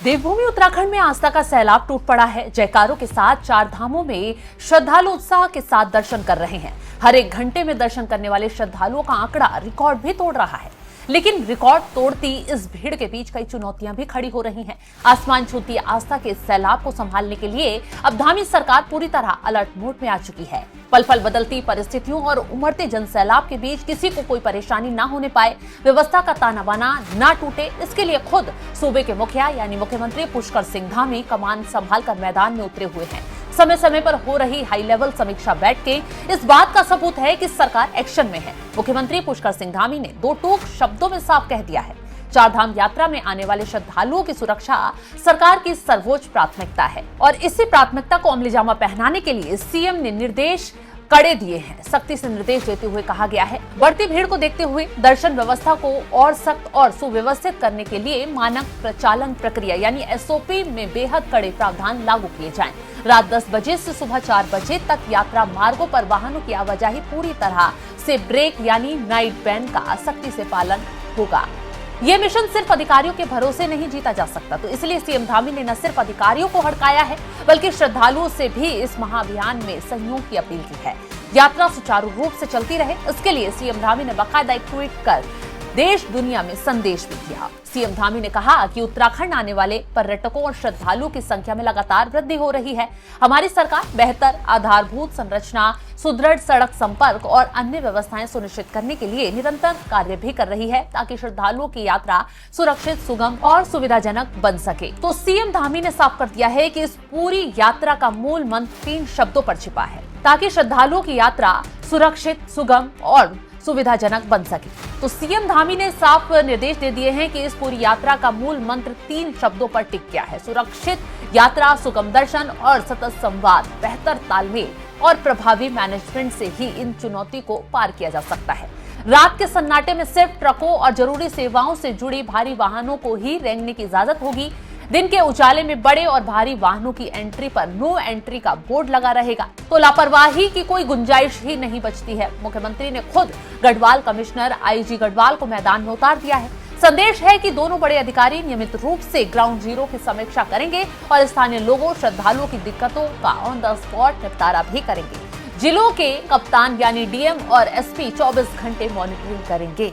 देवभूमि उत्तराखंड में आस्था का सैलाब टूट पड़ा है। जयकारों के साथ चार धामों में श्रद्धालु उत्साह के साथ दर्शन कर रहे हैं। हर एक घंटे में दर्शन करने वाले श्रद्धालुओं का आंकड़ा रिकॉर्ड भी तोड़ रहा है। लेकिन रिकॉर्ड तोड़ती इस भीड़ के बीच कई चुनौतियां भी खड़ी हो रही हैं। आसमान छूती आस्था के सैलाब को संभालने के लिए अब धामी सरकार पूरी तरह अलर्ट मोड में आ चुकी है। पल पल बदलती परिस्थितियों और उमड़ते जनसैलाब के बीच किसी को कोई परेशानी ना होने पाए, व्यवस्था का ताना बाना ना टूटे, इसके लिए खुद सूबे के मुखिया यानी मुख्यमंत्री पुष्कर सिंह धामी कमान संभाल कर मैदान में उतरे हुए हैं। समय समय पर हो रही हाई लेवल समीक्षा बैठकें इस बात का सबूत है कि सरकार एक्शन में है। मुख्यमंत्री पुष्कर सिंह धामी ने दो टूक शब्दों में साफ कह दिया है, चारधाम यात्रा में आने वाले श्रद्धालुओं की सुरक्षा सरकार की सर्वोच्च प्राथमिकता है और इसी प्राथमिकता को अमलीजामा पहनाने के लिए सीएम ने निर्देश कड़े दिए हैं। सख्ती से निर्देश देते हुए कहा गया है, बढ़ती भीड़ को देखते हुए दर्शन व्यवस्था को और सख्त और सुव्यवस्थित करने के लिए मानक प्रचालन प्रक्रिया यानी एसओपी में बेहद कड़े प्रावधान लागू किए जाएं। रात 10 बजे से सुबह 4 बजे तक यात्रा मार्गों पर वाहनों की आवाजाही पूरी तरह से ब्रेक यानी नाइट बैन का सख्ती से पालन होगा। ये मिशन सिर्फ अधिकारियों के भरोसे नहीं जीता जा सकता, तो इसलिए सीएम धामी ने न सिर्फ अधिकारियों को हड़काया है बल्कि श्रद्धालुओं से भी इस महाअभियान में सहयोग की अपील की है। यात्रा सुचारू रूप से चलती रहे, इसके लिए सीएम धामी ने बाकायदा एक ट्वीट कर देश दुनिया में संदेश भी दिया। सीएम धामी ने कहा कि उत्तराखंड आने वाले पर्यटकों और श्रद्धालुओं की संख्या में लगातार वृद्धि हो रही है। हमारी सरकार बेहतर आधारभूत संरचना, सुदृढ़ सड़क संपर्क और अन्य व्यवस्थाएं सुनिश्चित करने के लिए निरंतर कार्य भी कर रही है ताकि श्रद्धालुओं की यात्रा सुरक्षित, सुगम और सुविधाजनक बन सके। तो सीएम धामी ने साफ कर दिया है कि इस पूरी यात्रा का मूल मंत्र 3 शब्दों पर छिपा है, ताकि श्रद्धालुओं की यात्रा सुरक्षित, सुगम और सुविधाजनक बन सके। तो सीएम धामी ने साफ निर्देश दे दिए हैं कि इस पूरी यात्रा का मूल मंत्र 3 शब्दों पर टिक गया है, सुरक्षित यात्रा, सुगम दर्शन और सतत संवाद। बेहतर तालमेल और प्रभावी मैनेजमेंट से ही इन चुनौती को पार किया जा सकता है। रात के सन्नाटे में सिर्फ ट्रकों और जरूरी सेवाओं से जुड़ी भारी वाहनों को ही रेंगने की इजाजत होगी। दिन के उजाले में बड़े और भारी वाहनों की एंट्री पर नो एंट्री का बोर्ड लगा रहेगा, तो लापरवाही की कोई गुंजाइश ही नहीं बचती है। मुख्यमंत्री ने खुद गढ़वाल कमिश्नर आईजी गढ़वाल को मैदान में उतार दिया है। संदेश है कि दोनों बड़े अधिकारी नियमित रूप से ग्राउंड जीरो की समीक्षा करेंगे और स्थानीय लोगों, श्रद्धालुओं की दिक्कतों का ऑन द स्पॉट निपटारा भी करेंगे। जिलों के कप्तान यानी डीएम और एसपी 24 घंटे मॉनिटरिंग करेंगे।